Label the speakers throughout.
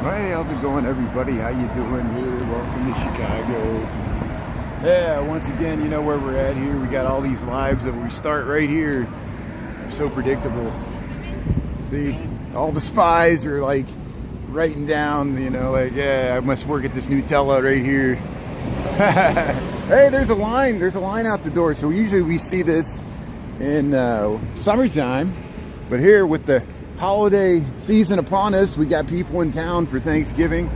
Speaker 1: Hey, how's it going, everybody? How you doing here? Welcome to Chicago. Yeah, once again, you know where we're at here. We got all these lives that we start right here. They're so predictable. See, all the spies are like writing down, you know, like, yeah, I must work at this Nutella right here. Hey, there's a line. There's a line out the door. So usually we see this in summertime, but here with the holiday season upon us, we got people in town for Thanksgiving.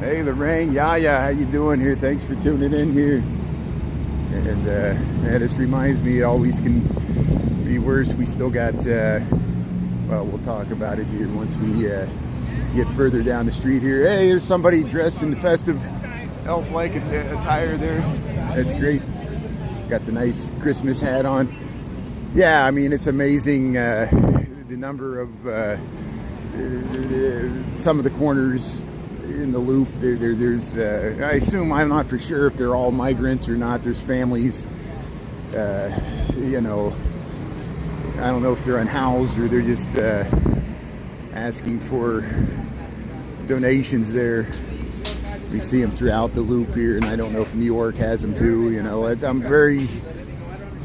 Speaker 1: Hey, Lorraine, Yaya, how you doing here? Thanks for tuning in here. And man, this reminds me, it always can be worse. We still got, well, we'll talk about it here once we get further down the street here. Hey, there's somebody dressed in the festive elf-like attire there. That's great. Got the nice Christmas hat on. Yeah, I mean, it's amazing. The number of some of the corners in the loop, there's I assume, I'm not for sure if they're all migrants or not. There's families, you know, I don't know if they're unhoused or they're just asking for donations there. We see them throughout the loop here, and I don't know if New York has them too. You know, I'm very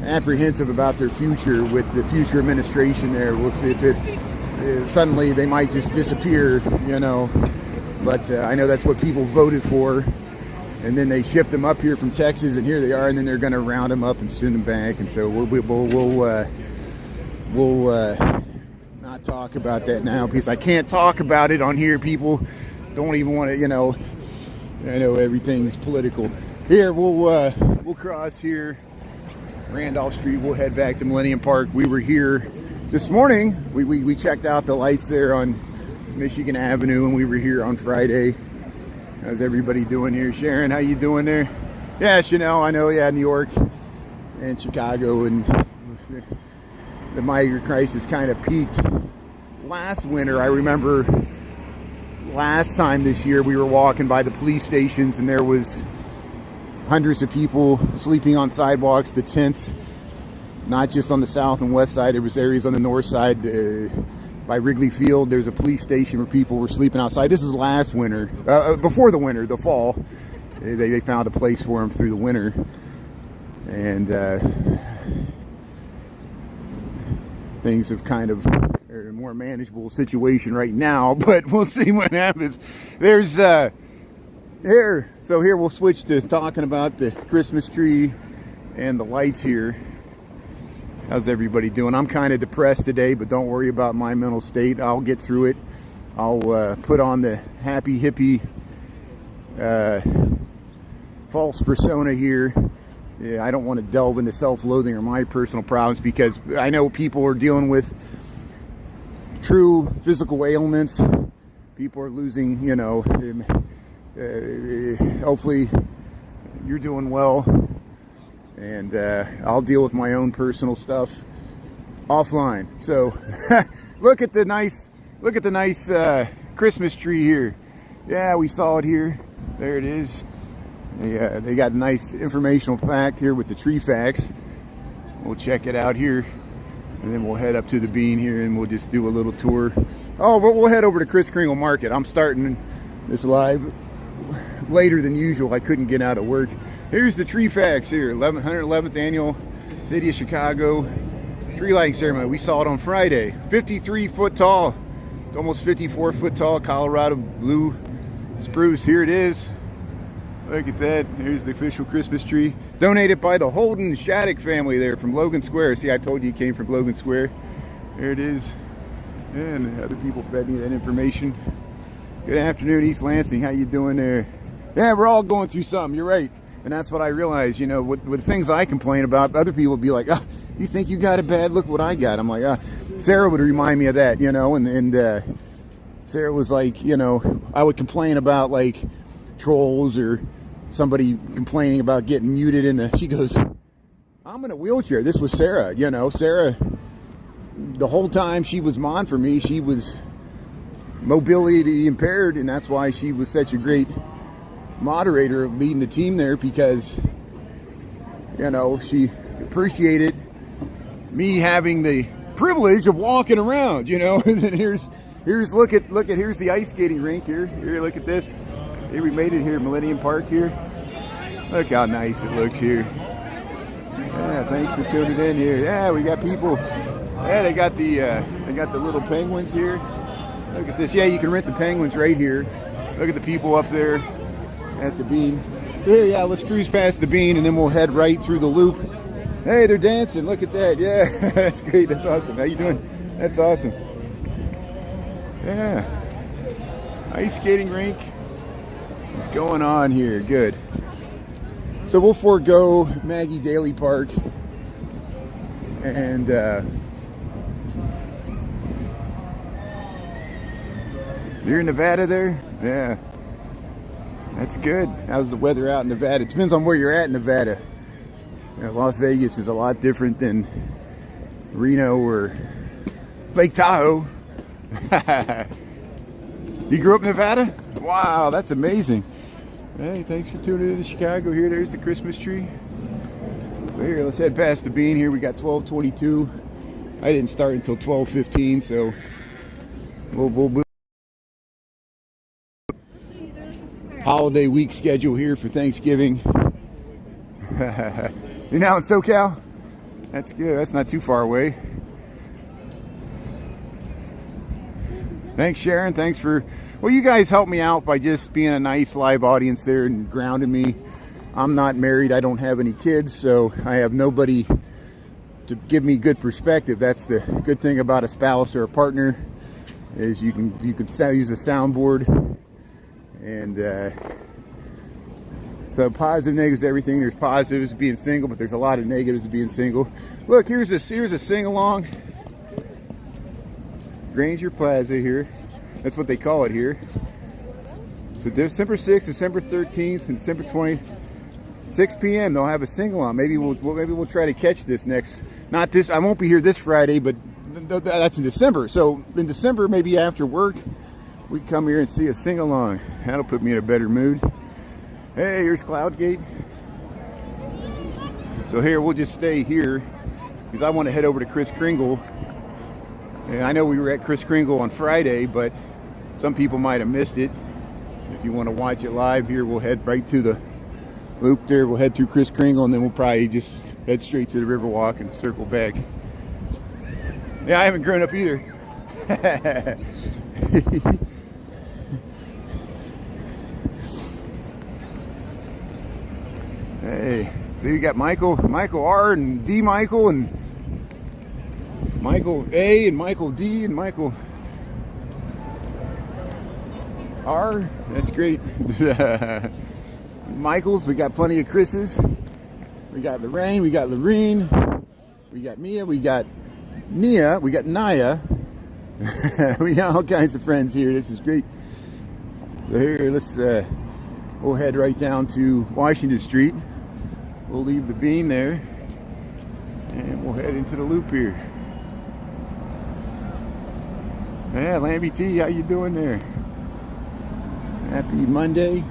Speaker 1: apprehensive about their future with the future administration there. We'll see if it suddenly they might just disappear, you know. But I know that's what people voted for, and then they shipped them up here from Texas, and here they are, and then they're going to round them up and send them back. And so we'll not talk about that now because I can't talk about it on here. People don't even want to, you know. I know everything's political. Here we'll cross here. Randolph Street, we'll head back to Millennium Park. We were here this morning. We checked out the lights there on Michigan Avenue, and we were here on Friday. How's everybody doing here? Sharon, how you doing there? Yeah, Chanel, I know, yeah, New York and Chicago, and the migrant crisis kind of peaked last winter. I remember last time this year we were walking by the police stations, and there was hundreds of people sleeping on sidewalks, the tents, not just on the south and west side. There was areas on the north side by Wrigley Field. There's a police station where people were sleeping outside. This is last winter, before the winter, the fall. They found a place for them through the winter. And things have kind of are a more manageable situation right now, but we'll see what happens. There's here, so here we'll switch to talking about the Christmas tree and the lights here. How's everybody doing? I'm kind of depressed today, but don't worry about my mental state. I'll get through it. I'll put on the happy hippie false persona here. Yeah, I don't want to delve into self-loathing or my personal problems because I know people are dealing with true physical ailments. People are losing, you know, hopefully you're doing well, and I'll deal with my own personal stuff offline. So look at the nice Christmas tree here. Yeah, we saw it here. There it is. They got a nice informational pack here with the tree facts. We'll check it out here, and then we'll head up to the bean here, and we'll just do a little tour. Oh, but we'll head over to Christkindlmarket. I'm starting this live later than usual. I couldn't get out of work. Here's the tree facts here. 111th annual City of Chicago tree lighting ceremony. We saw it on Friday. 53 foot tall, almost 54 foot tall Colorado blue spruce. Here it is. Look at that. Here's the official Christmas tree. Donated by the Holden Shattuck family there from Logan Square. See, I told you it came from Logan Square. There it is. And other people fed me that information. Good afternoon, East Lansing. How you doing there? Yeah, we're all going through something. You're right. And that's what I realized, you know, with things I complain about, other people would be like, oh, you think you got it bad? Look what I got. I'm like, Sarah would remind me of that, you know, and Sarah was like, you know, I would complain about like trolls or somebody complaining about getting muted in the, she goes, I'm in a wheelchair. This was Sarah, you know, Sarah, the whole time she was on for me, she was mobility impaired, and that's why she was such a great moderator leading the team there, because, you know, she appreciated me having the privilege of walking around, you know. And then here's Here's the ice skating rink here. Here, look at this. Here we made it here, Millennium Park here. Look how nice it looks here. Yeah, thanks for tuning in here. Yeah, we got people. Yeah, they got the little penguins here. Look at this. Yeah, you can rent the penguins right here. Look at the people up there at the bean. So here, yeah, let's cruise past the bean and then we'll head right through the loop. Hey, they're dancing. Look at that. Yeah, that's great. That's awesome. How you doing? That's awesome. Yeah. Ice skating rink is going on here. Good. So we'll forego Maggie Daley Park and you're in Nevada there? Yeah. That's good. How's the weather out in Nevada? It depends on where you're at in Nevada. You know, Las Vegas is a lot different than Reno or Lake Tahoe. You grew up in Nevada? Wow, that's amazing. Hey, thanks for tuning in to Chicago. Here, there's the Christmas tree. So here, let's head past the bean. Here we got 12:22. I didn't start until 12:15, so we'll holiday week schedule here for Thanksgiving. You're now in SoCal? That's good. That's not too far away. Thanks, Sharon. Thanks for... Well, you guys helped me out by just being a nice live audience there and grounding me. I'm not married. I don't have any kids, so I have nobody to give me good perspective. That's the good thing about a spouse or a partner, is you can use a soundboard. And so positive, negatives, everything. There's positives of being single, but there's a lot of negatives of being single. Look, here's a sing-along. Granger Plaza here. That's what they call it here. So December 6th, December 13th, and December 20th, 6 p.m. they'll have a sing-along. Maybe we'll try to catch this next. Not this. I won't be here this Friday, but that's in December. So in December, maybe after work, we come here and see a sing-along. That'll put me in a better mood. Hey, here's Cloudgate. So here, we'll just stay here because I want to head over to Chris Cringle. And I know we were at Chris Kringle on Friday, but some people might have missed it. If you want to watch it live here, we'll head right to the loop there. We'll head through Chris Kringle, and then we'll probably just head straight to the Riverwalk and circle back. Yeah, I haven't grown up either. Hey, so you got Michael R and D Michael and Michael A and Michael D and Michael R. That's great. Michaels, we got plenty of Chris's. We got Lorraine, we got Lorene, we got Mia, we got Nia, we got Naya. We got all kinds of friends here. This is great. So here, we'll head right down to Washington Street. We'll leave the bean there and we'll head into the loop here. Yeah, Lambie T, how you doing there? Happy Monday.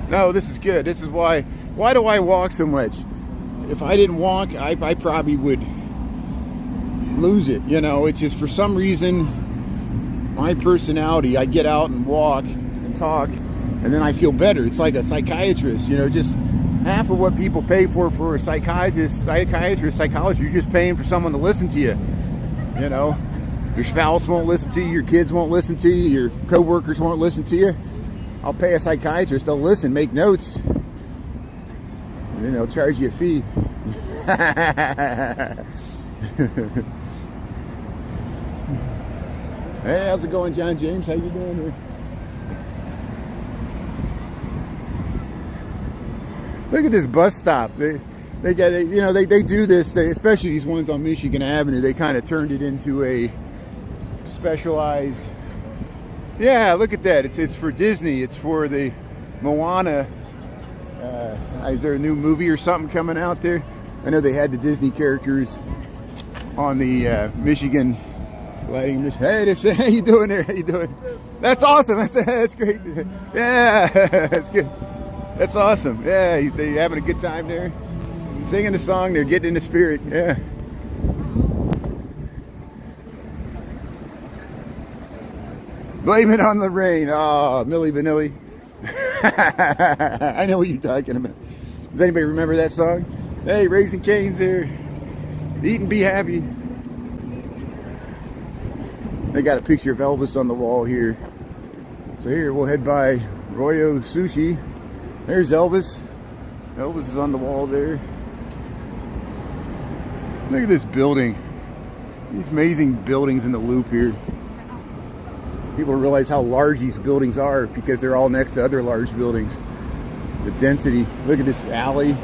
Speaker 1: No, this is good. This is why do I walk so much? If I didn't walk, I probably would lose it. You know, it's just for some reason, my personality, I get out and walk and talk, and then I feel better. It's like a psychiatrist, you know, just half of what people pay for a psychologist, psychologist, you're just paying for someone to listen to you. You know, your spouse won't listen to you, your kids won't listen to you, your co-workers won't listen to you. I'll pay a psychiatrist, they'll listen, make notes, and then they'll charge you a fee. Hey, how's it going, John James? How you doing here? Look at this bus stop. They do this. Especially these ones on Michigan Avenue. They kind of turned it into a specialized. Yeah, look at that. It's for Disney. It's for the Moana. Is there a new movie or something coming out there? I know they had the Disney characters on the Michigan. Hey, how you doing there? How you doing? That's awesome. That's great. Yeah, that's good. That's awesome. Yeah, they having a good time there, singing the song. They're getting in the spirit. Yeah. Blame it on the rain. Oh, Milli Vanilli. I know what you're talking about. Does anybody remember that song? Hey, Raising Cane's here. Eat and be happy. They got a picture of Elvis on the wall here. So here, we'll head by Royo Sushi. There's Elvis. Elvis is on the wall there. Look at this building. These amazing buildings in the loop here. People don't realize how large these buildings are because they're all next to other large buildings. The density. Look at this alley.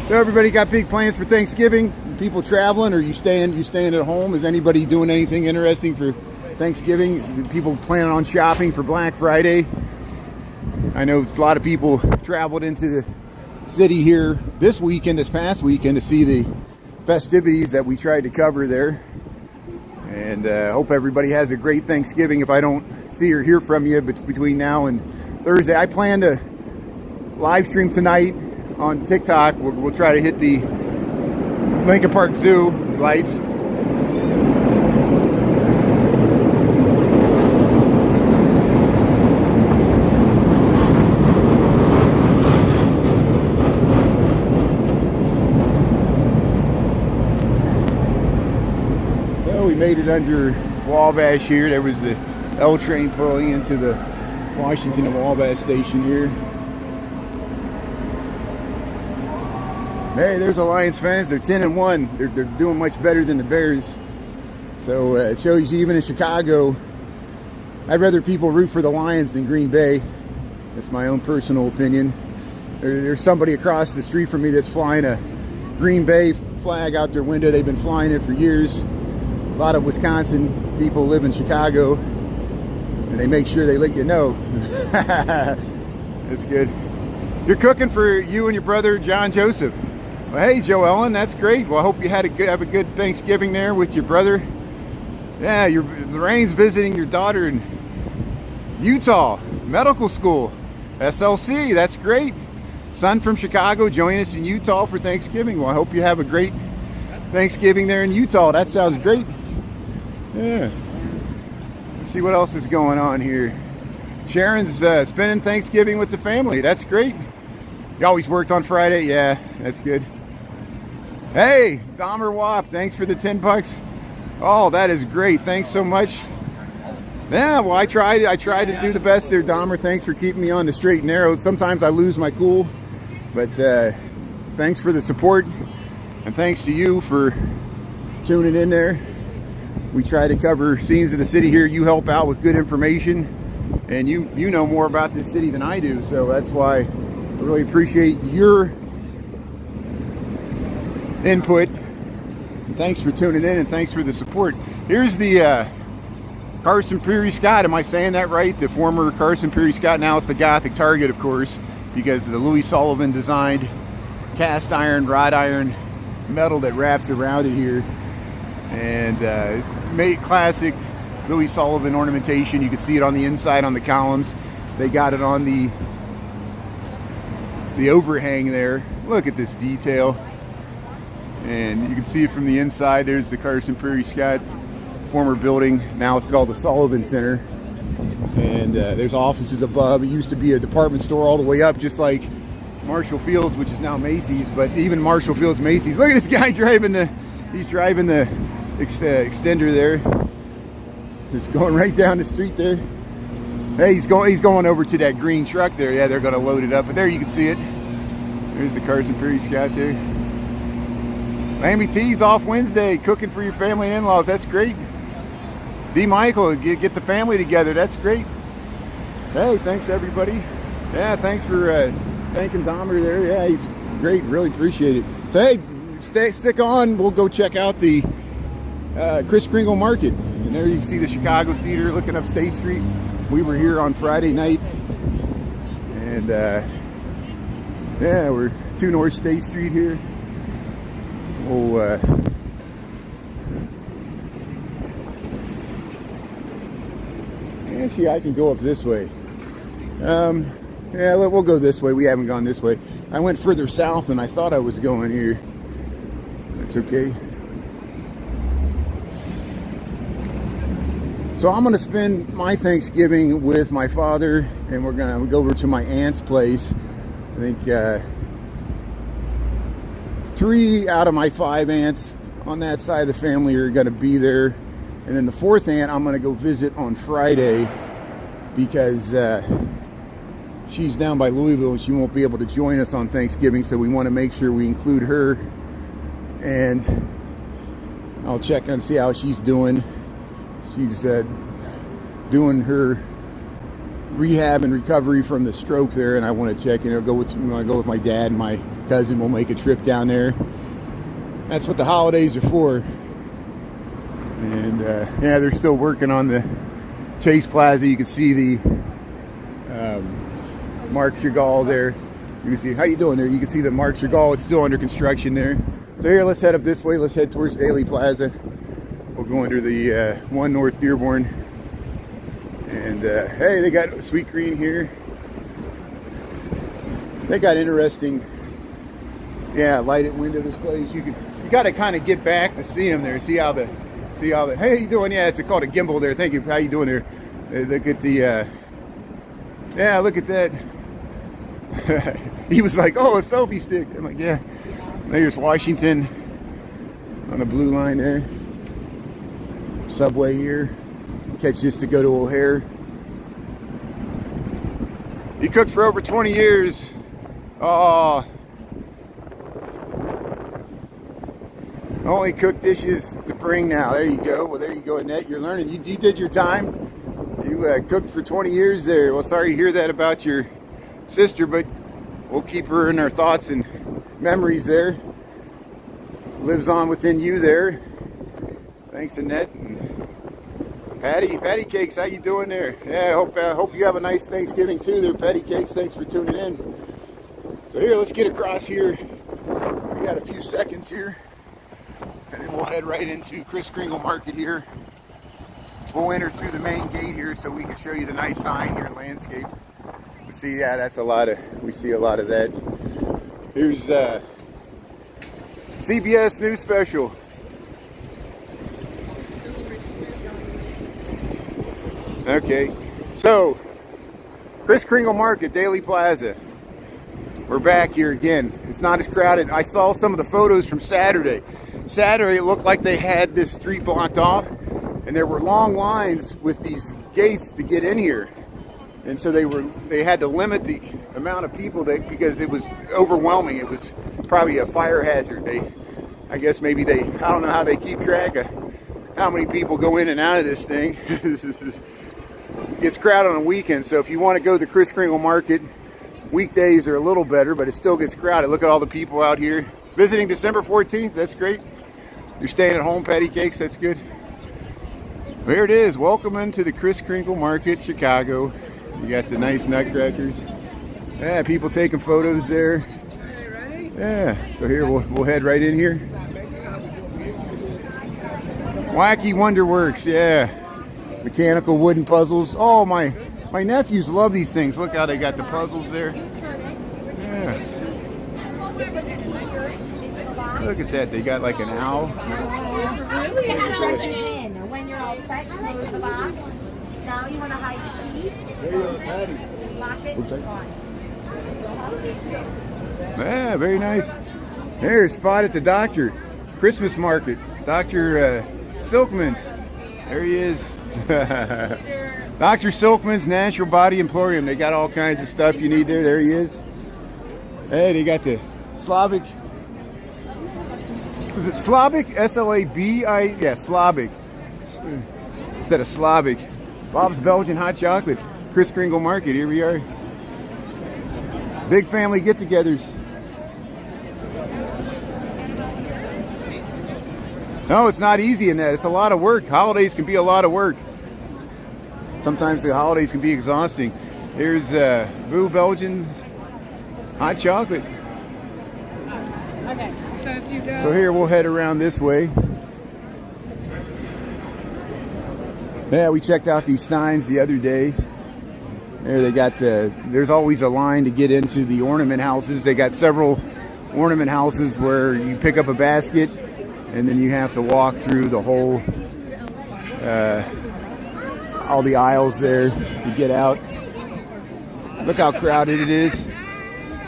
Speaker 1: So everybody got big plans for Thanksgiving? People traveling, or you staying at home? Is anybody doing anything interesting for Thanksgiving? People planning on shopping for Black Friday? I know a lot of people traveled into the city here this past weekend to see the festivities that we tried to cover there. And hope everybody has a great Thanksgiving. If I don't see or hear from you between now and Thursday, I plan to live stream tonight on TikTok. We'll try to hit the Lincoln Park Zoo lights. We made it under Wabash here. There was the L train pulling into the Washington and Wabash station here. Hey, there's Alliance fans. They're 10-1. They're doing much better than the Bears. So it shows you even in Chicago, I'd rather people root for the Lions than Green Bay. That's my own personal opinion. There's somebody across the street from me that's flying a Green Bay flag out their window. They've been flying it for years. A lot of Wisconsin people live in Chicago, and they make sure they let you know. That's good. You're cooking for you and your brother, John Joseph. Well, hey, Joe Ellen, that's great. Well, I hope you have a good Thanksgiving there with your brother. Yeah, Lorraine's visiting your daughter in Utah, medical school, SLC. That's great. Son from Chicago joining us in Utah for Thanksgiving. Well, I hope you have a great Thanksgiving there in Utah. That sounds great. Yeah. Let's see what else is going on here. Sharon's spending Thanksgiving with the family. That's great. You always worked on Friday? Yeah, that's good. Hey, Dahmer Wop, thanks for the $10. Oh, that is great. Thanks so much. Yeah, well, I tried to do the best there, Dahmer. Thanks for keeping me on the straight and narrow. Sometimes I lose my cool, but thanks for the support, and thanks to you for tuning in there. We try to cover scenes of the city here. You help out with good information, and you know more about this city than I do, so that's why I really appreciate your input. And thanks for tuning in, and thanks for the support. Here's the Carson Peary Scott. Am I saying that right? The former Carson Peary Scott. Now it's the Gothic Target, of course, because of the Louis Sullivan designed cast iron, wrought iron metal that wraps around it here, and made classic Louis Sullivan ornamentation. You can see it on the inside on the columns. They got it on the overhang there. Look at this detail, and you can see it from the inside. There's the Carson Peary Scott former building. Now it's called the Sullivan Center, and there's offices above. It used to be a department store all the way up, just like Marshall Field's, which is now Macy's. But even Marshall Field's, Macy's. Look at this guy driving the extender there. Just going right down the street there. Hey, he's going over to that green truck there. Yeah, they're going to load it up. But there you can see it. There's the Carson Peary Scott there. Miami T's off Wednesday, cooking for your family and in-laws. That's great. D. Michael, get the family together. That's great. Hey, thanks everybody. Yeah, thanks for thanking Dahmer there. Yeah, he's great. Really appreciate it. So hey, stick on. We'll go check out the Christkindlmarket. And there you can see the Chicago Theater looking up State Street. We were here on Friday night, and yeah, we're 2 North State Street here. We'll actually, I can go up this way. Yeah, we'll go this way. We haven't gone this way. I went further south than I thought I was going here. That's okay. So I'm going to spend my Thanksgiving with my father, and we're going to go over to my aunt's place. I think 3 out of my 5 aunts on that side of the family are going to be there. And then the 4th aunt I'm going to go visit on Friday because she's down by Louisville and she won't be able to join us on Thanksgiving. So we want to make sure we include her. And I'll check and see how she's doing. She's doing her rehab and recovery from the stroke there, and I want to check. Go with my dad and my cousin. We'll make a trip down there. That's what the holidays are for. And yeah, they're still working on the Chase Plaza. You can see the Marc Chagall there. You can see, how you doing there? You can see the Marc Chagall. It's still under construction there. So here, let's head up this way. Let's head towards Daley Plaza. We'll go under the 1 North Dearborn. And hey, they got Sweet Green here. They got interesting, yeah, lighted window displays. You got to kind of get back to see them there. See how the, hey, how you doing? Yeah, it's called a gimbal there. Thank you. How you doing there? Look at the, yeah, look at that. He was like, oh, a selfie stick. I'm like, yeah. There's Washington on the blue line there. Subway here. Catch this to go to O'Hare. He cooked for over 20 years. Oh. Only cook dishes to bring now. There you go. Well, there you go, Annette. You're learning. You did your time. You cooked for 20 years there. Well, sorry to hear that about your sister, but we'll keep her in our thoughts and memories there. Lives on within you there. Thanks, Annette. Patty Cakes, how you doing there? Yeah, I hope you have a nice Thanksgiving too there, Patty Cakes. Thanks for tuning in. So here, let's get across here. We got a few seconds here. And then we'll head right into Christkindlmarket here. We'll enter through the main gate here so we can show you the nice sign here in landscape. We see, yeah, we see a lot of that. Here's CBS News Special. Okay, so Christkindlmarket, Daley Plaza. We're back here again. It's not as crowded. I saw some of the photos from Saturday. Saturday, it looked like they had this street blocked off, and there were long lines with these gates to get in here. And so they had to limit the amount of people because it was overwhelming. It was probably a fire hazard. I guess maybe I don't know how they keep track of how many people go in and out of this thing. It gets crowded on a weekend, so if you want to go to the Christkindlmarket, weekdays are a little better, but it still gets crowded. Look at all the people out here visiting December 14th. That's great. You're staying at home, Patty Cakes. That's good. There it is. Welcome into the Christkindlmarket, Chicago. You got the nice nutcrackers. Yeah, people taking photos there. Yeah. So here we'll head right in here. Wacky Wonderworks. Yeah. Mechanical wooden puzzles. Oh, my nephews love these things. Look how they got the puzzles there. Yeah. Look at that. They got like an owl.
Speaker 2: When you're all set, close the box. Now you want to hide the key.
Speaker 1: There you go, Patty.
Speaker 2: Lock it.
Speaker 1: Yeah, very nice. There's a spot at the doctor. Christmas market. Dr. Silkman's. There he is. Dr. Silkman's Natural Body Emporium. They got all kinds of stuff you need there. There he is. Hey, they got the Slavic. Is it Slavic? S-L-A-B-I? Yeah, Slavic. Instead of Slavic. Bob's Belgian Hot Chocolate. Christkindlmarket. Here we are. Big family get-togethers. No, it's not easy in that. It's a lot of work. Holidays can be a lot of work. Sometimes the holidays can be exhausting. Here's Boo Belgian Hot Chocolate.
Speaker 3: Okay, so if you go...
Speaker 1: So here we'll head around this way. Yeah, we checked out these signs the other day. There they got there's always a line to get into the ornament houses. They got several ornament houses where you pick up a basket and then you have to walk through the whole all the aisles there to get out. Look how crowded it is.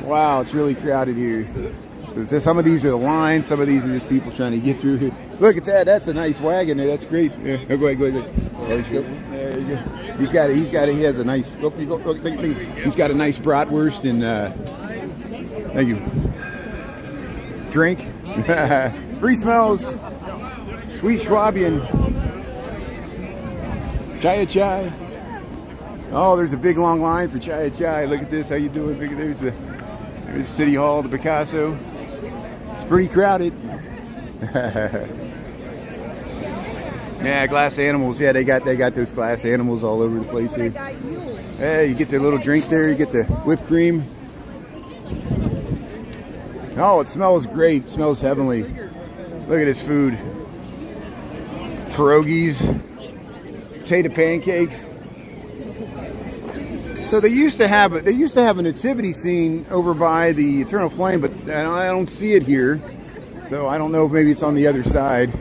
Speaker 1: Wow, it's really crowded here. So some of these are the lines, some of these are just people trying to get through here. Look at that, that's a nice wagon there, that's great. Yeah, go ahead. There you go. There you go. He has a nice, he's got a nice bratwurst and, thank you. Drink. Free smells. Sweet Schwabian. Chai. Oh, there's a big long line for chai. Look at this, how you doing? There's the City Hall, the Picasso. It's pretty crowded. Yeah, glass animals. Yeah, they got those glass animals all over the place here. Hey, you get the little drink there. You get the whipped cream. Oh, it smells great. It smells heavenly. Look at this food. Pierogies, potato pancakes. So they used to have a nativity scene over by the Eternal Flame, but I don't see it here. So I don't know if maybe it's on the other side.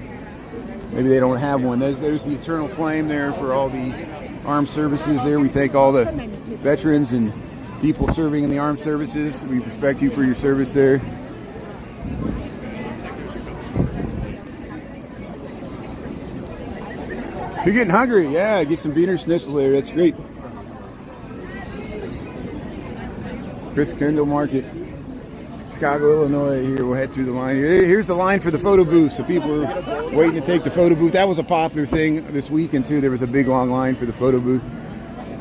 Speaker 1: Maybe they don't have one. There's the Eternal Flame there for all the armed services there. We thank all the veterans and people serving in the armed services. We respect you for your service there. You're getting hungry? Yeah, get some Wiener Schnitzel there. That's great. Christkindlmarket, Chicago, Illinois. Here, we'll head through the line. Here's the line for the photo booth. So people are waiting to take the photo booth. That was a popular thing this weekend too. There was a big long line for the photo booth.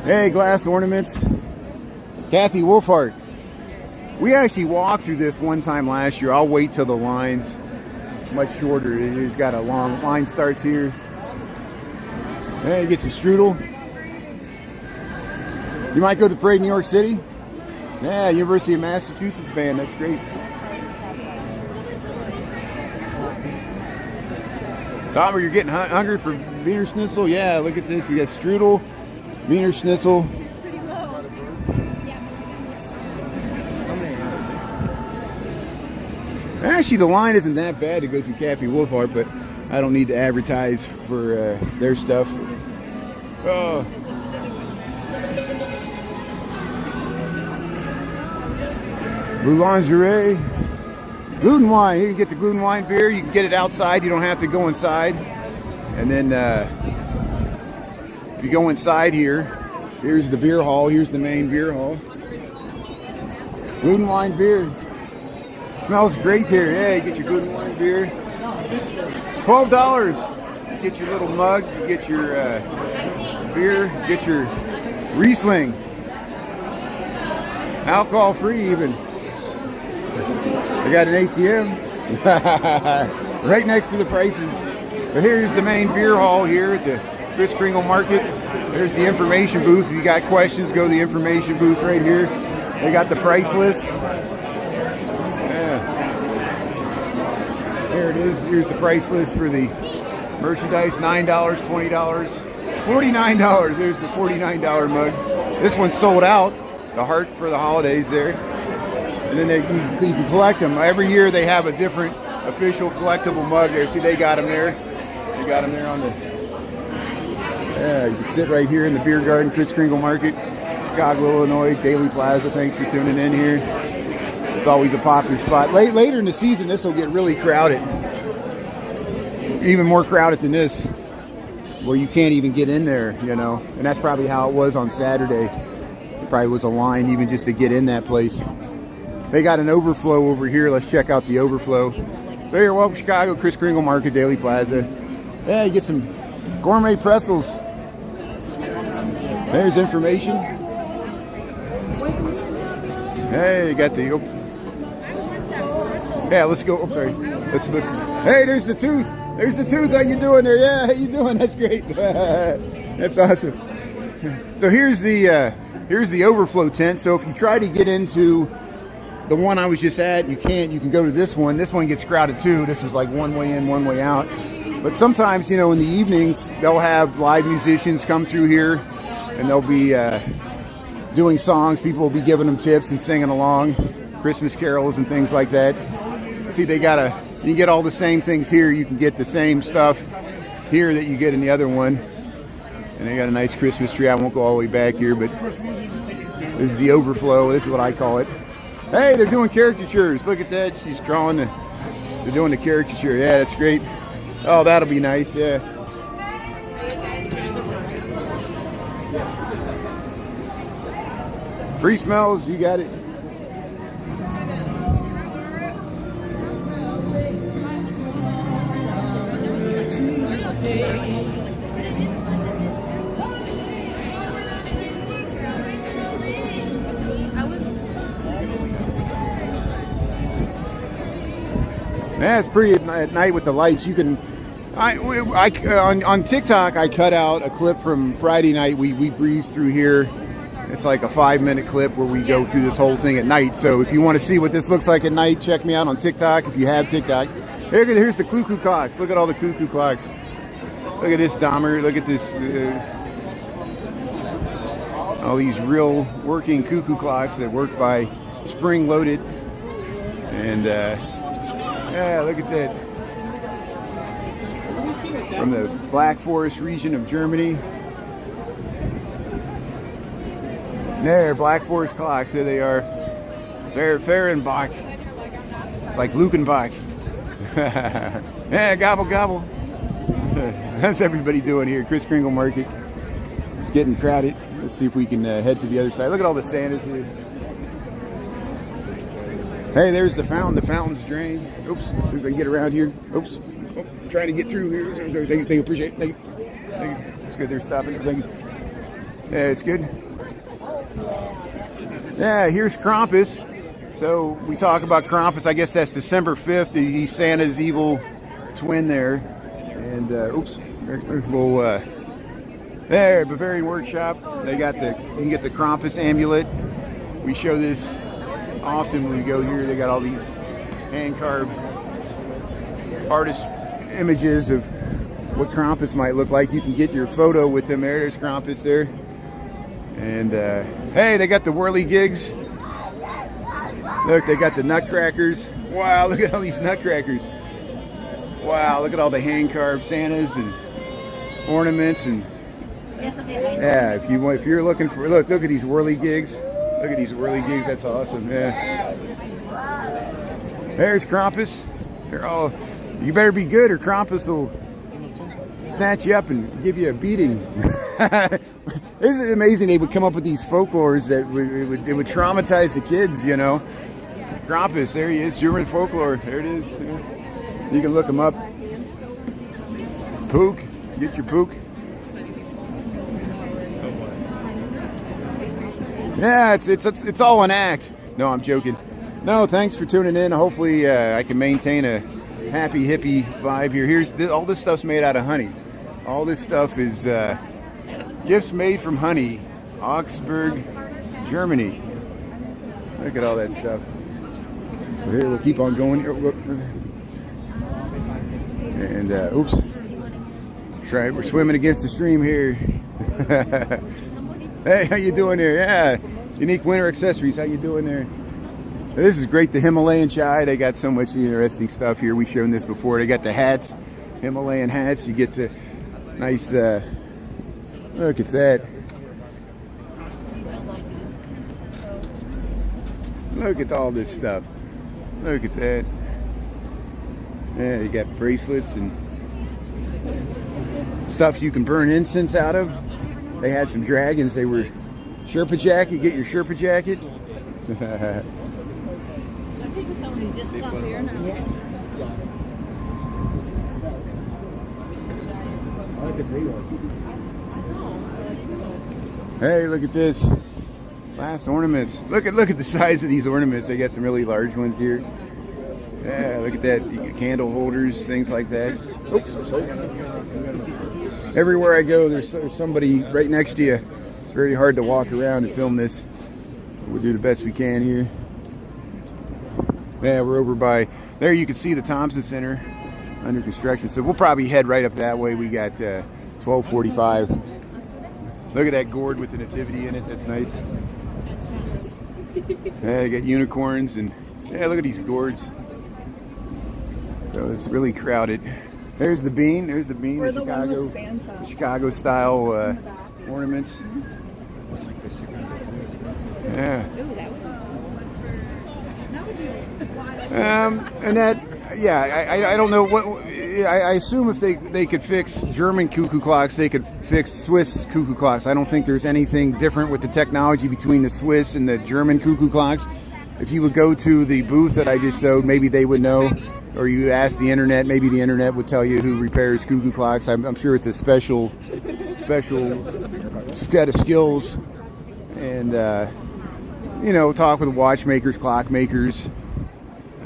Speaker 1: Hey, glass ornaments. Kathy Wolfhart. We actually walked through this one time last year. I'll wait till the line's much shorter. It's got a long line starts here. Hey, get some strudel. You might go to the parade in New York City. Yeah, University of Massachusetts band. That's great. Dahmer, you're getting hungry for Wiener Schnitzel? Yeah, look at this. You got strudel, Wiener Schnitzel. Actually, the line isn't that bad to go through Kathy Wolfhart, but I don't need to advertise for their stuff. Oh. Blue lingerie, gluten wine. You can get the gluten wine beer. You can get it outside. You don't have to go inside. And then if you go inside here, here's the beer hall. Here's the main beer hall. Gluten wine beer. Smells great here. Yeah, you get your gluten wine beer. $12. You get your little mug. You get your beer. You get your Riesling. Alcohol free even. I got an ATM right next to the prices. But here's the main beer hall here at the Christkindlmarket. There's the information booth. If you got questions, go to the information booth right here. They got the price list. Yeah. There it is. Here's the price list for the merchandise. $9, $20, $49. There's the $49 mug. This one's sold out. The heart for the holidays there. And then you can collect them. Every year they have a different official collectible mug there. See, they got them there. They got them there on the... Yeah, you can sit right here in the beer garden, Christkindlmarket, Chicago, Illinois, Daley Plaza. Thanks for tuning in here. It's always a popular spot. Later in the season, this will get really crowded. Even more crowded than this, where you can't even get in there, you know. And that's probably how it was on Saturday. It probably was a line even just to get in that place. They got an overflow over here. Let's check out the overflow. So here, welcome to Chicago, Christkindlmarket, Daley Plaza. Yeah, you get some gourmet pretzels. There's information. Hey, you got the... Yeah, let's go. Oh, sorry. Let's listen. Hey, there's the tooth. There's the tooth. How you doing there? Yeah, how you doing? That's great. That's awesome. So here's the overflow tent. So if you try to get into the one I was just at, you can't. You can go to this one. This one gets crowded too. This was like one way in, one way out. But sometimes, you know, in the evenings, they'll have live musicians come through here, and they'll be doing songs. People will be giving them tips and singing along, Christmas carols and things like that. See, you get all the same things here. You can get the same stuff here that you get in the other one. And they got a nice Christmas tree. I won't go all the way back here, but this is the overflow. This is what I call it. Hey, they're doing caricatures. Look at that. She's drawing the, they're doing the caricature. Yeah, that's great. Oh, that'll be nice. Yeah. Free smells. You got it. Yeah, it's pretty at night with the lights. You can, on TikTok, I cut out a clip from Friday night. We breezed through here. It's like a 5-minute clip where we go through this whole thing at night. So if you want to see what this looks like at night, check me out on TikTok if you have TikTok. Here's the cuckoo clocks. Look at all the cuckoo clocks. Look at this, Dahmer. Look at this. All these real working cuckoo clocks that work by spring-loaded. And yeah, look at that. From the Black Forest region of Germany. There, Black Forest clocks. There they are. Fehrenbach. It's like Lukenbach. Yeah, gobble, gobble. How's everybody doing here? Christkindlmarket. It's getting crowded. Let's see if we can head to the other side. Look at all the Santas here. Hey, there's the fountain. The fountain's drained. Oops. Let's see if I can get around here. Oops. Oh, trying to get through here. Thank you. Appreciate it. Thank you. It's good. They're stopping. Thank you. Yeah, it's good. Yeah, here's Krampus. So we talk about Krampus. I guess that's December 5th. He's Santa's evil twin there. And oops. We'll there, Bavarian Workshop. They got the, you can get the Krampus amulet. We show this often when we go here. They got all these hand-carved artist images of what Krampus might look like. You can get your photo with them there. There's Krampus there. And hey, they got the whirly gigs. Look, they got the nutcrackers. Wow, look at all these nutcrackers. Wow, look at all the hand-carved Santas and ornaments. And yeah, if you're looking for, look at these whirly gigs. Look at these whirly gigs. That's awesome. Yeah. There's Krampus. They're all. You better be good, or Krampus will snatch you up and give you a beating. This is amazing. They would come up with these folklores that it would traumatize the kids. You know, Krampus. There he is. German folklore. There it is. You can look him up. Pook. Get your pook. Yeah, it's all an act. No, I'm joking. No, thanks for tuning in. Hopefully, I can maintain a happy hippie vibe here. All this stuff's made out of honey. All this stuff is gifts made from honey. Augsburg, Germany. Look at all that stuff. So here, we'll keep on going. And oops, try. We're swimming against the stream here. Hey, how you doing there? Yeah, Unique Winter Accessories. How you doing there? This is great. The Himalayan chai. They got so much interesting stuff here. We've shown this before. They got the hats, Himalayan hats. You get the nice. Look at that. Look at all this stuff. Look at that. Yeah, you got bracelets and stuff you can burn incense out of. They had some dragons. They were Sherpa jacket. Get your Sherpa jacket. Hey, look at this. Last ornaments. Look at the size of these ornaments. They got some really large ones here. Yeah, look at that. You get candle holders, things like that. Oops. Everywhere I go, there's somebody right next to you. It's very hard to walk around and film this. We'll do the best we can here. Yeah, we're over by there. You can see the Thompson Center under construction. So we'll probably head right up that way. We got 1245. Look at that gourd with the nativity in it. That's nice. Yeah, they got unicorns and yeah, look at these gourds. So it's really crowded. There's the bean. There's the bean.
Speaker 3: Or
Speaker 1: The
Speaker 3: the one with Santa.
Speaker 1: Chicago style ornaments. Yeah. And that, yeah, I don't know what. I assume if they could fix German cuckoo clocks, they could fix Swiss cuckoo clocks. I don't think there's anything different with the technology between the Swiss and the German cuckoo clocks. If you would go to the booth that I just showed, maybe they would know. Or you ask the internet, maybe the internet would tell you who repairs cuckoo clocks. I'm sure it's a special set of skills. And, talk with watchmakers, clockmakers.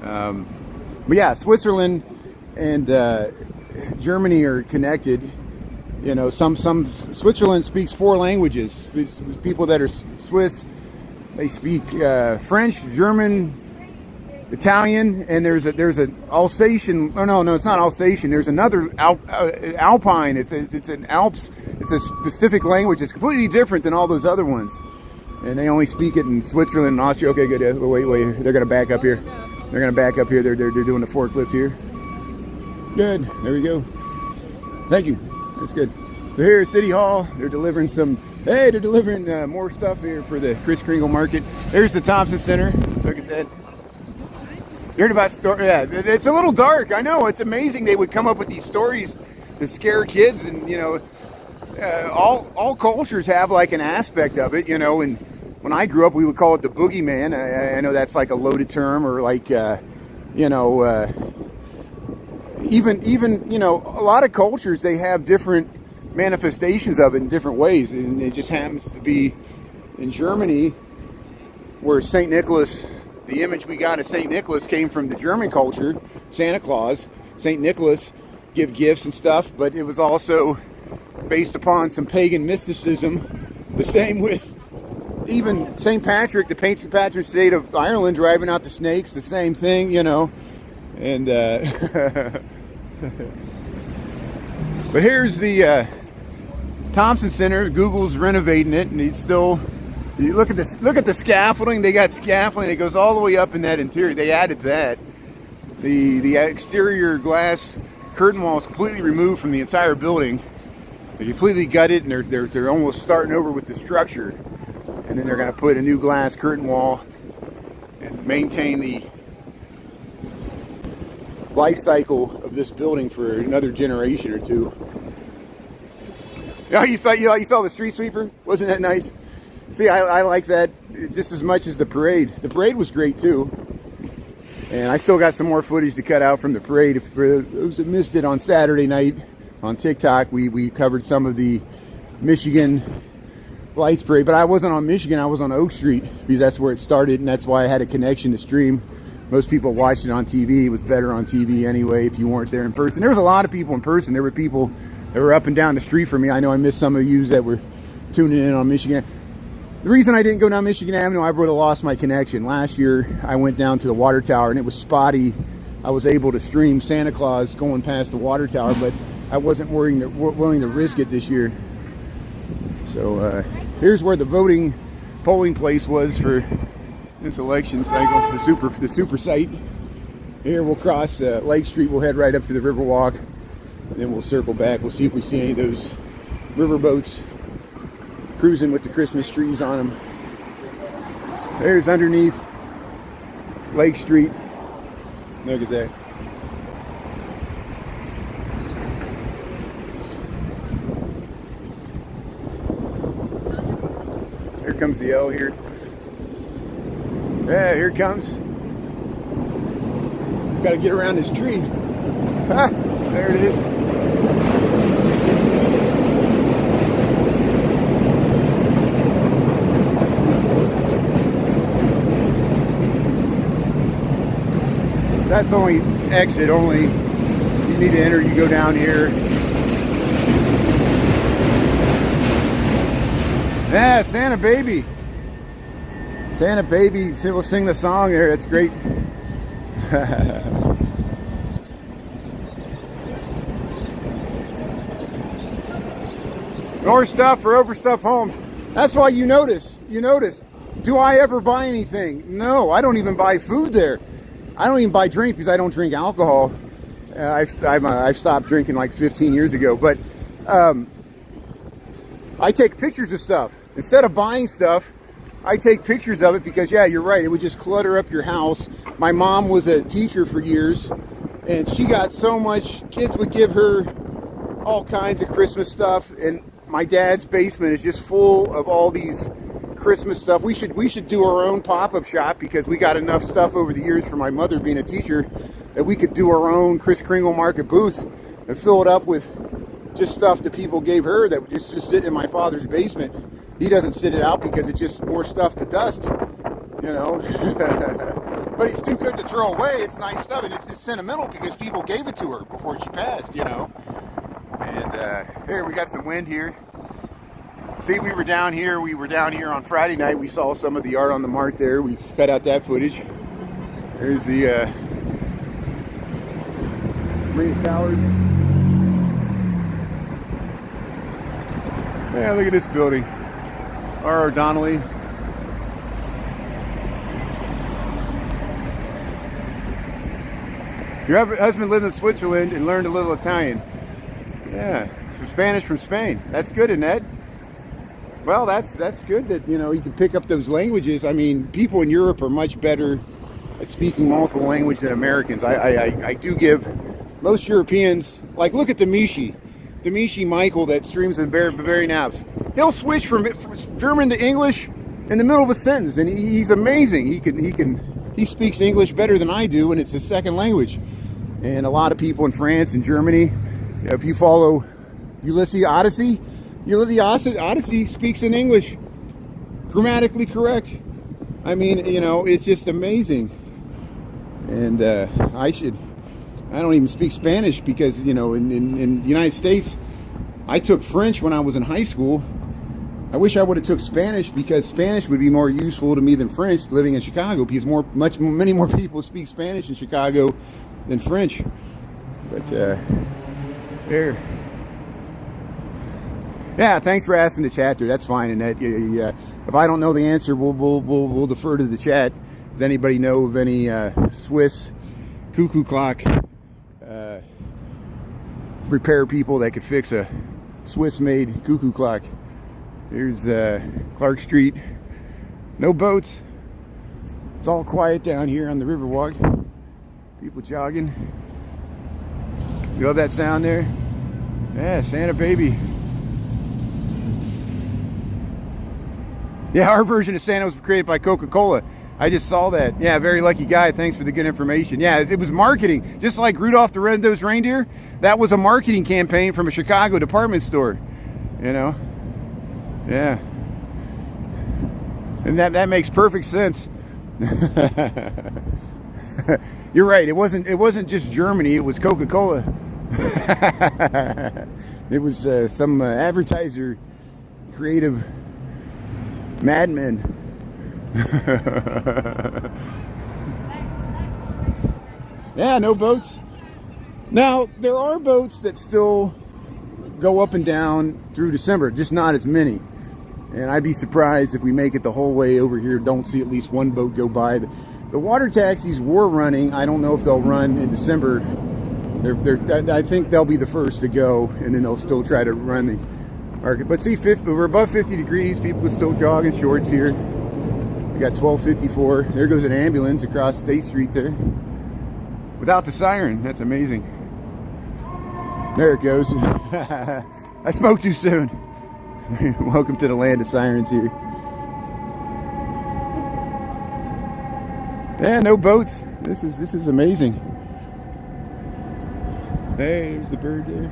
Speaker 1: But yeah, Switzerland and Germany are connected. Some Switzerland speaks 4 languages. People that are Swiss, they speak French, German, Italian, and there's an Alsatian. Oh no, it's not Alsatian. There's another Alpine. It's an Alps. It's a specific language. It's completely different than all those other ones, and they only speak it in Switzerland and Austria. Okay, good. Wait. They're gonna back up here. They're doing the forklift here. Good. There we go. Thank you. That's good. So here at City Hall, they're delivering more stuff here for the Christkindlmarket. There's the Thompson Center. Look at that. Heard about story? Yeah, it's a little dark. I know. It's amazing they would come up with these stories to scare kids, and all cultures have like an aspect of it, And when I grew up, we would call it the boogeyman. I know that's like a loaded term, or like even a lot of cultures, they have different manifestations of it in different ways, and it just happens to be in Germany where St. Nicholas. The image we got of St. Nicholas came from the German culture, Santa Claus, St. Nicholas, give gifts and stuff, but it was also based upon some pagan mysticism. The same with even St. Patrick, the patron saint of Ireland, driving out the snakes, the same thing, And but here's the Thompson Center. Google's renovating it, and he's still. You look at this. Look at the scaffolding. They got scaffolding. It goes all the way up in that interior. They added that. The exterior glass curtain wall is completely removed from the entire building. They completely gutted, and they're almost starting over with the structure. And then they're going to put a new glass curtain wall and maintain the life cycle of this building for another generation or two. You saw the street sweeper? Wasn't that nice? See, I like that just as much as the parade. The parade was great too. And I still got some more footage to cut out from the parade. For those that missed it on Saturday night on TikTok, we covered some of the Michigan Lights Parade. But I wasn't on Michigan, I was on Oak Street, because that's where it started, and that's why I had a connection to stream. Most people watched it on TV. It was better on TV anyway if you weren't there in person. There was a lot of people in person. There were people that were up and down the street from me. I know I missed some of you that were tuning in on Michigan. The reason I didn't go down Michigan Avenue, I would have lost my connection. Last year, I went down to the water tower, and it was spotty. I was able to stream Santa Claus going past the water tower, but I wasn't willing to risk it this year. So here's where the polling place was for this election cycle, the super site. Here we'll cross Lake Street. We'll head right up to the Riverwalk, and then we'll circle back. We'll see if we see any of those river boats cruising with the Christmas trees on them. There's underneath Lake Street. Look at that. Here comes the L here. Yeah, here it comes. Got to get around this tree. Ah, there it is. That's only exit only. You need to enter, you go down here. Yeah, Santa Baby. Santa Baby, we'll sing the song there. That's great. More stuff for overstuffed homes. That's why you notice. Do I ever buy anything? No, I don't even buy food there. I don't even buy drink because I don't drink alcohol. I've stopped drinking like 15 years ago, but I take pictures of stuff. Instead of buying stuff, I take pictures of it because, yeah, you're right, it would just clutter up your house. My mom was a teacher for years, and she got so much, kids would give her all kinds of Christmas stuff, and my dad's basement is just full of all these Christmas stuff. We should do our own pop-up shop because we got enough stuff over the years from my mother being a teacher that we could do our own Christkindlmarket booth and fill it up with just stuff that people gave her that would just sit in my father's basement. He doesn't sit it out because it's just more stuff to dust, you know. But it's too good to throw away. It's nice stuff, and it's sentimental because people gave it to her before she passed, you know. And here we got some wind here. See, we were down here on Friday night. We saw some of the art on the mart there. We cut out that footage. There's the Marina Towers. Yeah, look at this building. R.R. Donnelly. Your husband lived in Switzerland and learned a little Italian. Yeah, Spanish from Spain. That's good, isn't it? Well, that's good that, you know, you can pick up those languages. I mean, people in Europe are much better at speaking multiple languages than Americans. I do give most Europeans, like, look at Demishi Michael that streams in Bavarian apps. He'll switch from German to English in the middle of a sentence, and he's amazing. He speaks English better than I do, and it's his second language. And a lot of people in France and Germany, if you follow Ulysses Odyssey speaks in English, grammatically correct. I mean, you know, it's just amazing. And I don't even speak Spanish because, you know, in the United States, I took French when I was in high school. I wish I would have took Spanish because Spanish would be more useful to me than French living in Chicago, because many more people speak Spanish in Chicago than French. But there. Yeah, thanks for asking the chat there. That's fine. And that, if I don't know the answer, we'll defer to the chat. Does anybody know of any Swiss cuckoo clock repair people that could fix a Swiss-made cuckoo clock? Here's Clark Street. No boats. It's all quiet down here on the Riverwalk. People jogging. You love that sound there? Yeah, Santa baby. Yeah, our version of Santa was created by Coca-Cola. I just saw that. Yeah, very lucky guy. Thanks for the good information. Yeah, it was marketing. Just like Rudolph the Red-Nosed Reindeer, that was a marketing campaign from a Chicago department store. You know? Yeah. And that makes perfect sense. You're right. It wasn't just Germany. It was Coca-Cola. It was some advertiser, creative madmen. Yeah, no boats. Now, there are boats that still go up and down through December, just not as many. And I'd be surprised if we make it the whole way over here, don't see at least one boat go by. The water taxis were running. I don't know if they'll run in December. I think they'll be the first to go, and then they'll still try to run the market. But see, we're above 50 degrees. People are still jogging shorts here. We got 1254. There goes an ambulance across State Street there. Without the siren. That's amazing. There it goes. I spoke too soon. Welcome to the land of sirens here. Yeah, no boats. This is amazing. Hey, there's the bird there.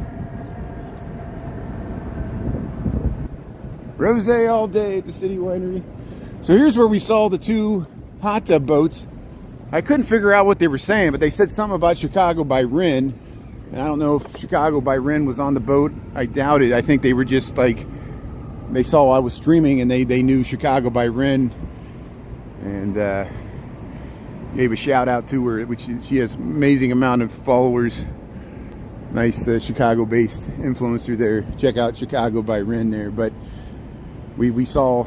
Speaker 1: Rosé all day at the City Winery. So here's where we saw the two hot tub boats. I couldn't figure out what they were saying, but they said something about Chicago by Ren. And I don't know if Chicago by Ren was on the boat. I doubt it. I think they were just like, they saw I was streaming and they knew Chicago by Ren. And gave a shout out to her, which she has amazing amount of followers. Nice Chicago-based influencer there. Check out Chicago by Ren there. But we saw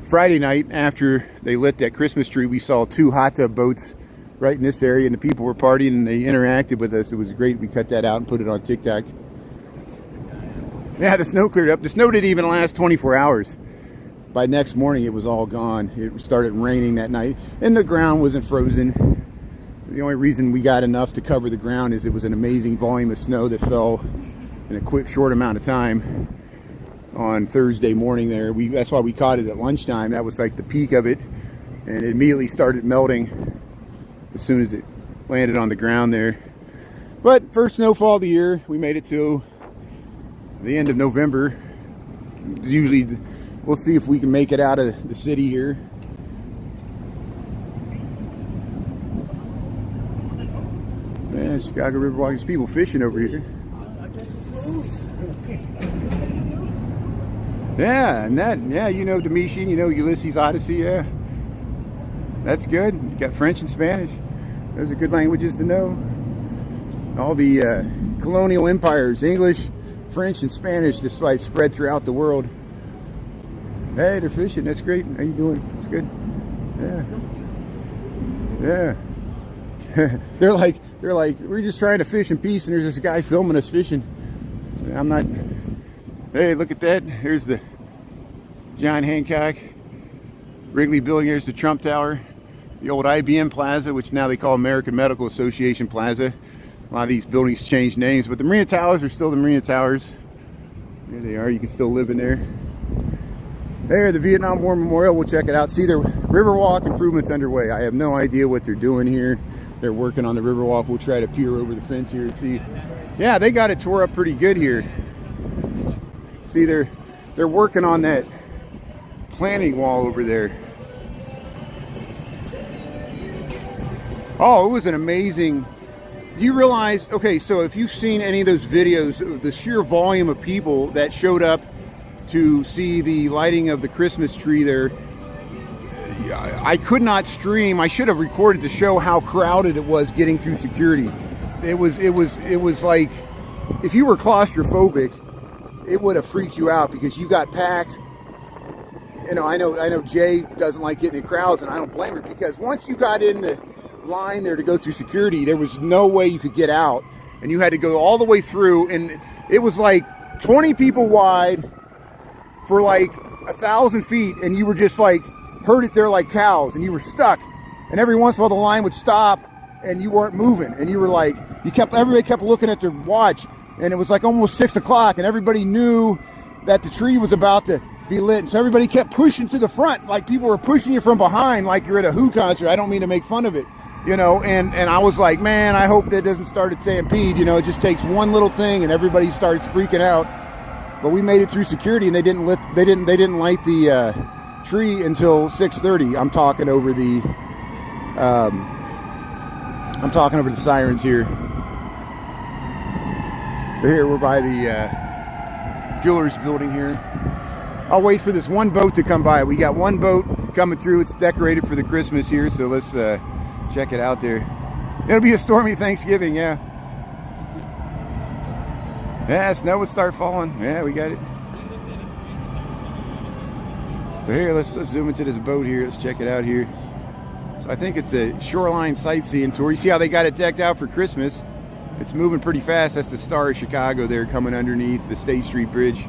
Speaker 1: Friday night after they lit that Christmas tree, we saw two hot tub boats right in this area, and the people were partying and they interacted with us. It was great. We cut that out and put it on TikTok. Yeah, the snow cleared up. The snow didn't even last 24 hours. By next morning, it was all gone. It started raining that night, and the ground wasn't frozen. The only reason we got enough to cover the ground is it was an amazing volume of snow that fell in a quick, short amount of time on Thursday morning there. That's why we caught it at lunchtime. That was like the peak of it, and it immediately started melting as soon as it landed on the ground there. But first snowfall of the year, we made it to the end of November. Usually we'll see if we can make it out of the city here. Man, Chicago Riverwalk, there's people fishing over here. Yeah, and that, yeah, you know Domitian, you know Ulysses Odyssey, yeah. That's good. You got French and Spanish. Those are good languages to know. All the colonial empires, English, French, and Spanish, despite spread throughout the world. Hey, they're fishing. That's great. How you doing? It's good. Yeah. Yeah. they're like, we're just trying to fish in peace, and there's this guy filming us fishing. So I'm not. Hey, look at that. Here's the John Hancock Wrigley building. Here's the Trump Tower. The old IBM Plaza, which now they call American Medical Association Plaza. A lot of these buildings changed names, but the Marina Towers are still the Marina Towers. There they are. You can still live in there. There, the Vietnam War Memorial. We'll check it out. See, the Riverwalk improvements underway. I have no idea what they're doing here. They're working on the Riverwalk. We'll try to peer over the fence here and see. Yeah, they got it tore up pretty good here. See, they're working on that planting wall over there. Oh, it was an amazing. Do you realize, okay, so if you've seen any of those videos of the sheer volume of people that showed up to see the lighting of the Christmas tree there, I could not stream. I should have recorded to show how crowded it was getting through security. It was like, if you were claustrophobic, it would have freaked you out because you got packed. You know, I know Jay doesn't like getting in crowds, and I don't blame her, because once you got in the line there to go through security, there was no way you could get out, and you had to go all the way through, and it was like 20 people wide for like 1,000 feet, and you were just like herded there like cows, and you were stuck, and every once in a while the line would stop and you weren't moving, and you were like, everybody kept looking at their watch, and it was like almost 6 o'clock, and everybody knew that the tree was about to be lit, and so everybody kept pushing to the front, like people were pushing you from behind like you're at a Who concert. I don't mean to make fun of it, you know, and I was like, man, I hope that doesn't start a stampede. You know, it just takes one little thing and everybody starts freaking out. But we made it through security, and they didn't light the tree until 6:30. I'm talking over the sirens here. Here we're by the Jewelers building here. I'll wait for this one boat to come by. We got one boat coming through. It's decorated for the Christmas here, so let's check it out there. It'll be a stormy Thanksgiving, yeah. Yeah, snow would start falling. Yeah, we got it. So here, let's zoom into this boat here. Let's check it out here. So I think it's a shoreline sightseeing tour. You see how they got it decked out for Christmas? It's moving pretty fast. That's the Star of Chicago there coming underneath the State Street Bridge.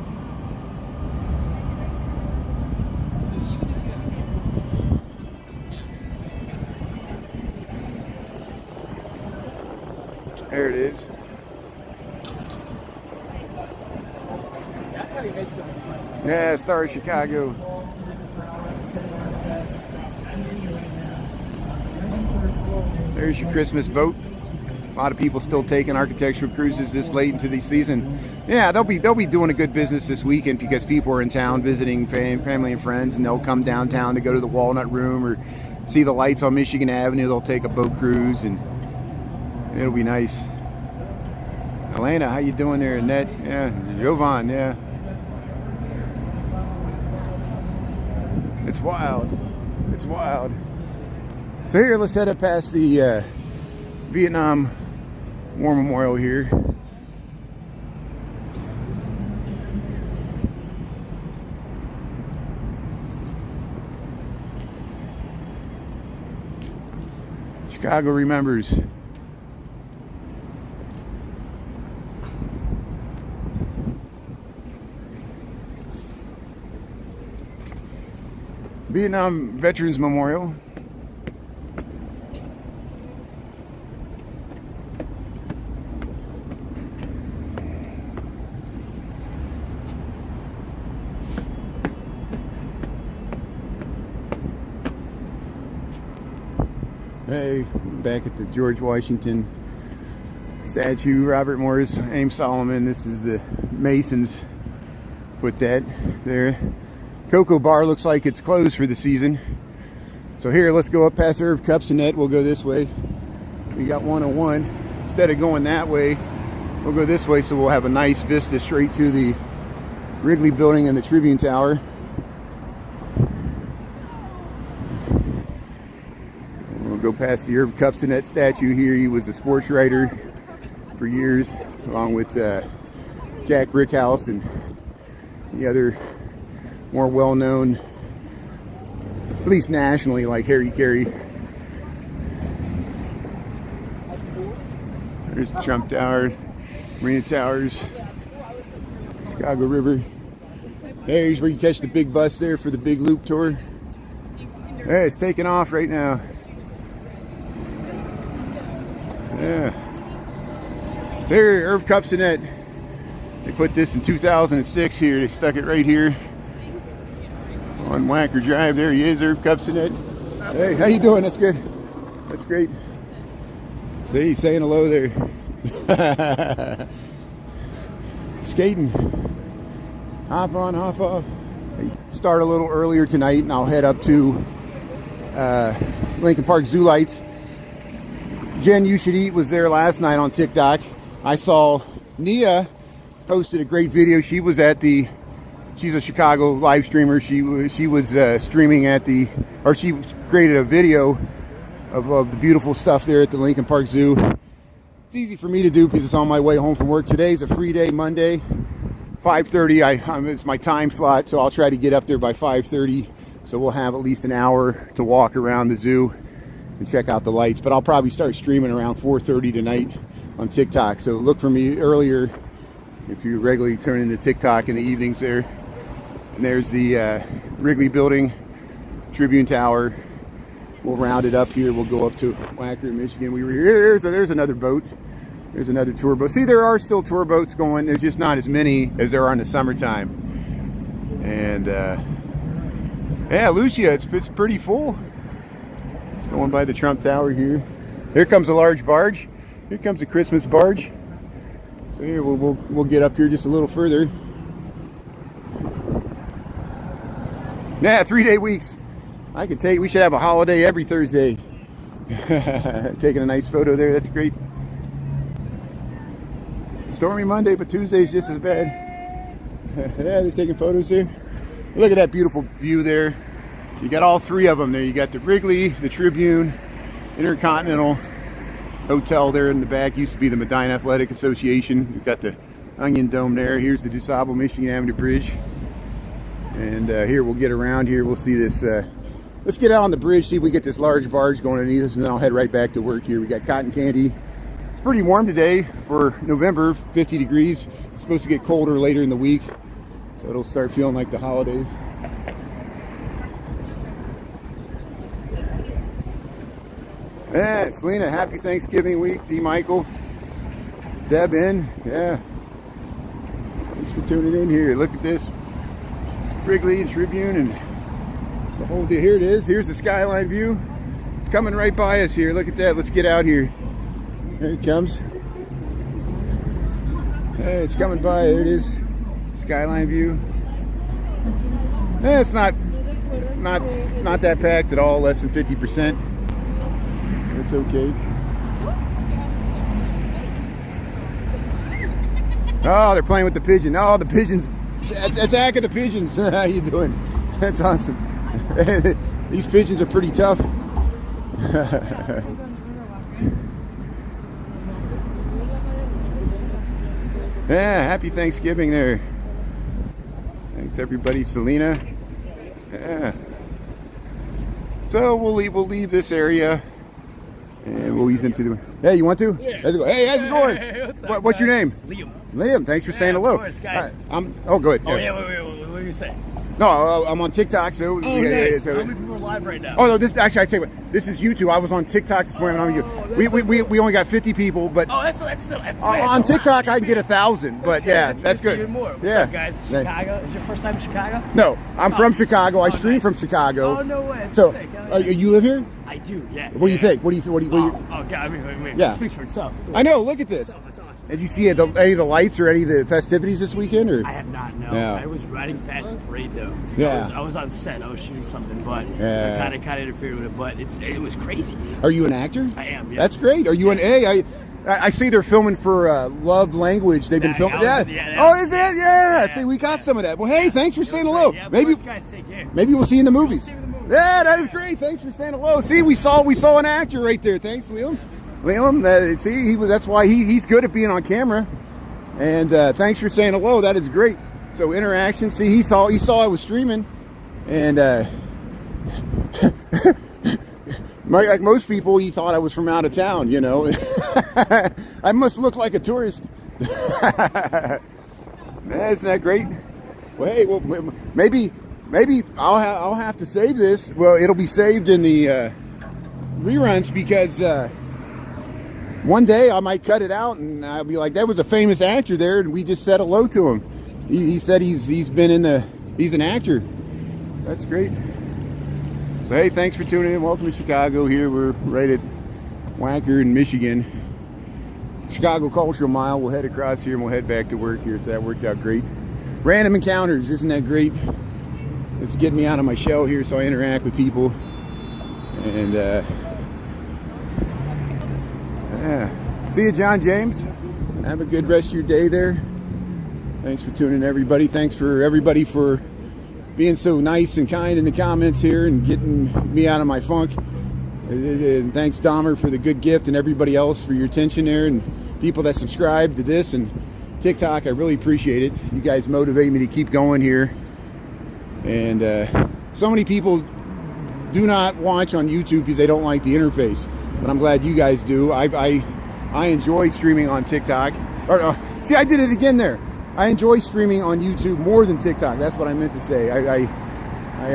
Speaker 1: There it is.
Speaker 3: That's how you make some money.
Speaker 1: Yeah, Star of Chicago. There's your Christmas boat. A lot of people still taking architectural cruises this late into the season. Yeah, they'll be doing a good business this weekend because people are in town visiting family and friends, and they'll come downtown to go to the Walnut Room or see the lights on Michigan Avenue. They'll take a boat cruise, and it'll be nice. Elena, how you doing there? Annette, yeah. Jovan, yeah. It's wild. It's wild. So here, let's head up past the Vietnam War Memorial here. Chicago remembers. Vietnam Veterans Memorial. Hey, back at the George Washington statue, Robert Morris, Ames Solomon. This is the Masons put that there. Cocoa Bar looks like it's closed for the season. So here, let's go up past Irv Cupsonet. We'll go this way. We got 101. Instead of going that way, we'll go this way, so we'll have a nice vista straight to the Wrigley Building and the Tribune Tower. We'll go past the Irv Cupsonet statue here. He was a sports writer for years, along with Jack Brickhouse and the other more well-known, at least nationally, like Harry Carey. There's the Trump Tower, Marina Towers, Chicago River. There's where you catch the big bus there for the big loop tour. Hey, it's taking off right now. Yeah. There, Irv Cupsonet. They put this in 2006 here. They stuck it right here on Wacker Drive. There he is, Irv Cupsonet. Hey, how you doing? That's good. That's great. See, he's saying hello there. Skating. Hop on, hop off. Start a little earlier tonight, and I'll head up to Lincoln Park Zoo Lights. Jen You Should Eat was there last night on TikTok. I saw Nia posted a great video. She was at the, she's a Chicago live streamer. She was streaming at the, or she created a video of the beautiful stuff there at the Lincoln Park Zoo. It's easy for me to do because it's on my way home from work. Today's a free day, Monday, 5:30. It's my time slot, so I'll try to get up there by 5:30. So we'll have at least an hour to walk around the zoo and check out the lights. But I'll probably start streaming around 4:30 tonight on TikTok. So look for me earlier if you regularly turn into TikTok in the evenings there. And there's the Wrigley Building, Tribune Tower. We'll round it up here. We'll go up to Wacker, Michigan. We were here. There's another boat. There's another tour boat. See, there are still tour boats going. There's just not as many as there are in the summertime. And yeah, Lucia, it's pretty full. It's going by the Trump Tower here. Here comes a large barge. Here comes a Christmas barge. So here we'll get up here just a little further. Yeah, 3-day weeks. I could take. We should have a holiday every Thursday. Taking a nice photo there. That's great. Stormy Monday, but Tuesday's just as bad. Yeah, they're taking photos there. Look at that beautiful view there. You got all three of them there. You got the Wrigley, the Tribune, Intercontinental Hotel there in the back. Used to be the Medina Athletic Association. You've got the Onion Dome there. Here's the DuSable Michigan Avenue Bridge. And here we'll get around here. We'll see this. Let's get out on the bridge, see if we get this large barge going underneath us, and then I'll head right back to work here. We got cotton candy. It's pretty warm today for November, 50 degrees. It's supposed to get colder later in the week, so it'll start feeling like the holidays. Yeah, Selena, happy Thanksgiving week. D. Michael, Deb in, yeah. Thanks for tuning in here. Look at this. Wrigley and Tribune and the whole deal. Here it is. Here's the skyline view. It's coming right by us here. Look at that. Let's get out here. There it comes. Hey, it's coming by. There it is. Skyline view. It's not that packed at all. Less than 50%. It's okay. Oh, they're playing with the pigeon. Oh, the pigeons. Attack of the pigeons. How you doing? That's awesome. These pigeons are pretty tough. Yeah, happy Thanksgiving there. Thanks everybody. Selena. Yeah. So we'll leave this area And we'll ease into the. Hey, you want to?
Speaker 3: Yeah.
Speaker 1: Let's go. Hey, how's it going?
Speaker 3: Hey, what's up,
Speaker 1: What's your
Speaker 3: guys?
Speaker 1: name?
Speaker 3: Liam.
Speaker 1: Liam. Thanks for saying hello.
Speaker 3: Of course, guys.
Speaker 1: Oh, good.
Speaker 3: Oh, yeah, wait, what do you say?
Speaker 1: No, I'm on TikTok. So
Speaker 3: Oh, nice. How many people are live right now?
Speaker 1: Oh no, this actually I tell you what, this is YouTube. I was on TikTok this morning. We only got 50 people, but
Speaker 3: that's
Speaker 1: on TikTok I can get 1,000. But yeah, that's good.
Speaker 3: Even more. What's
Speaker 1: Yeah,
Speaker 3: up, guys? Chicago. Is your first time in Chicago?
Speaker 1: No, I'm from Chicago. I stream
Speaker 3: nice.
Speaker 1: from Chicago.
Speaker 3: Oh no way. That's
Speaker 1: So
Speaker 3: sick.
Speaker 1: you live here?
Speaker 3: I do. Yeah.
Speaker 1: What do you think? What do you?
Speaker 3: Oh God. I mean,
Speaker 1: Yeah.
Speaker 3: it speaks for itself.
Speaker 1: I know. Look at this.
Speaker 3: That's awesome.
Speaker 1: Did you see any of the lights or any of the festivities this weekend? Or
Speaker 3: I have not. No.
Speaker 1: Yeah.
Speaker 3: I was riding past the parade though.
Speaker 1: Yeah.
Speaker 3: I was on set. I was shooting something, but
Speaker 1: Yeah.
Speaker 3: I kind of interfered with it. But it was crazy.
Speaker 1: are you an actor?
Speaker 3: I am. Yeah.
Speaker 1: That's great. Are you an A? I see they're filming for Love Language. They've been filming. Oh, is it? Yeah. See, we got some of that. Well, hey, thanks for saying hello.
Speaker 3: Yeah,
Speaker 1: Maybe
Speaker 3: guys, take care.
Speaker 1: maybe we'll see you in the movies.
Speaker 3: See you in the movies.
Speaker 1: Yeah, that is great. Thanks for saying hello. See, we saw an actor right there. Thanks, Liam. Liam, see, that's why he's good at being on camera. And thanks for saying hello. That is great. So interaction. See, he saw I was streaming, and like most people, he thought I was from out of town. You know, I must look like a tourist. Man, isn't that great? Well, hey, well, maybe I'll have to save this. Well, it'll be saved in the reruns because one day I might cut it out and I'll be like, that was a famous actor there, and we just said hello to him. He said he's an actor. That's great. So hey, thanks for tuning in. Welcome to Chicago. Here we're right at Wacker in Michigan. Chicago Cultural Mile. We'll head across here and we'll head back to work here. So that worked out great. Random encounters, isn't that great? It's getting me out of my shell here so I interact with people. And yeah. See you, John James. Have a good rest of your day there. Thanks for tuning in, everybody. Thanks for everybody for being so nice and kind in the comments here and getting me out of my funk. And thanks, Dahmer, for the good gift, and everybody else for your attention there, and people that subscribe to this and TikTok. I really appreciate it. You guys motivate me to keep going here. And so many people do not watch on YouTube because they don't like the interface, but I'm glad you guys do. I enjoy streaming on TikTok. See, I did it again there. I enjoy streaming on YouTube more than TikTok. That's what I meant to say. I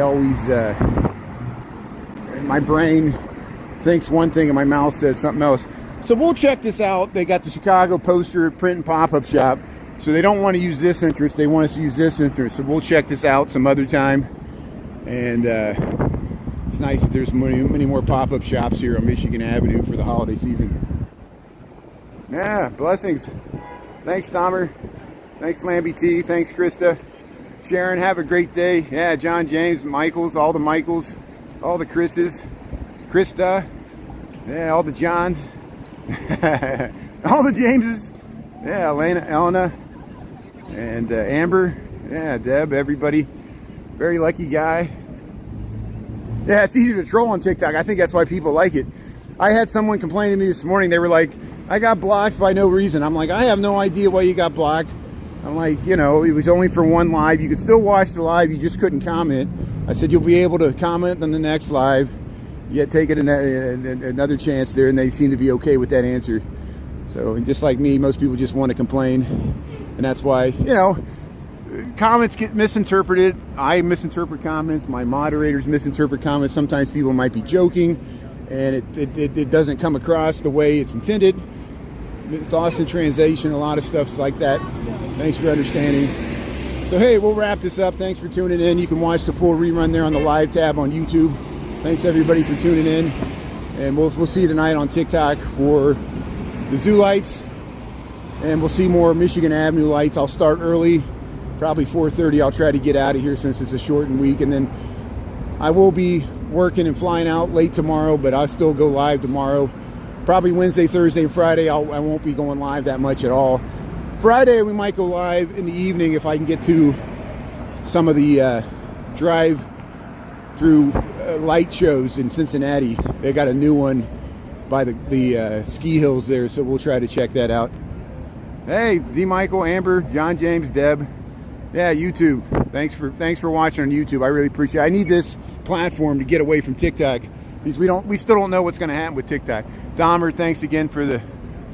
Speaker 1: always, my brain thinks one thing and my mouth says something else. So we'll check this out. They got the Chicago poster print and pop-up shop. So they don't want to use this entrance. They want us to use this entrance. So we'll check this out some other time. And it's nice that there's many more pop-up shops here on Michigan Avenue for the holiday season. Yeah, blessings. Thanks, Dahmer. Thanks, Lambie T. Thanks, Krista. Sharon, have a great day. Yeah, John James, Michaels, all the Michaels, all the Chris's, Krista, yeah, all the Johns, all the Jameses. Yeah, Elena, and Amber. Yeah, Deb, everybody. Very lucky guy. Yeah, it's easier to troll on TikTok. I think that's why people like it. I had someone complain to me this morning. They were like, I got blocked by no reason. I'm like, I have no idea why you got blocked. I'm like, you know, it was only for one live. You could still watch the live. You just couldn't comment. I said, you'll be able to comment on the next live. Yet take it another chance there, and they seem to be okay with that answer. So, and just like me, most people just want to complain. And that's why, you know, comments get misinterpreted. I misinterpret comments. My moderators misinterpret comments. Sometimes people might be joking, and it doesn't come across the way it's intended. Lost in translation, a lot of stuff like that. Thanks for understanding. So hey, we'll wrap this up. Thanks for tuning in. You can watch the full rerun there on the live tab on YouTube. Thanks everybody for tuning in, and we'll see you tonight on TikTok for the zoo lights, and we'll see more Michigan Avenue lights. I'll start early, probably 4:30. I'll try to get out of here since it's a shortened week, and then I will be working and flying out late tomorrow, but I'll still go live tomorrow. Probably Wednesday, Thursday, and Friday. I won't be going live that much at all. Friday we might go live in the evening if I can get to some of the drive-through light shows in Cincinnati. They got a new one by the ski hills there, so we'll try to check that out. Hey, D. Michael, Amber, John James, Deb. Yeah, YouTube. Thanks for watching on YouTube. I really appreciate it. I need this platform to get away from TikTok because we still don't know what's going to happen with TikTok. Dahmer, thanks again for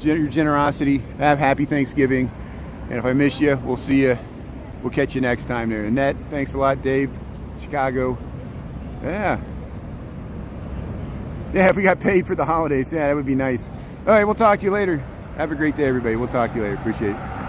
Speaker 1: your generosity. Have happy Thanksgiving. And if I miss you, we'll see you. We'll catch you next time there. Annette, thanks a lot. Dave, Chicago. Yeah. Yeah, if we got paid for the holidays, yeah, that would be nice. All right, we'll talk to you later. Have a great day, everybody. We'll talk to you later. Appreciate it.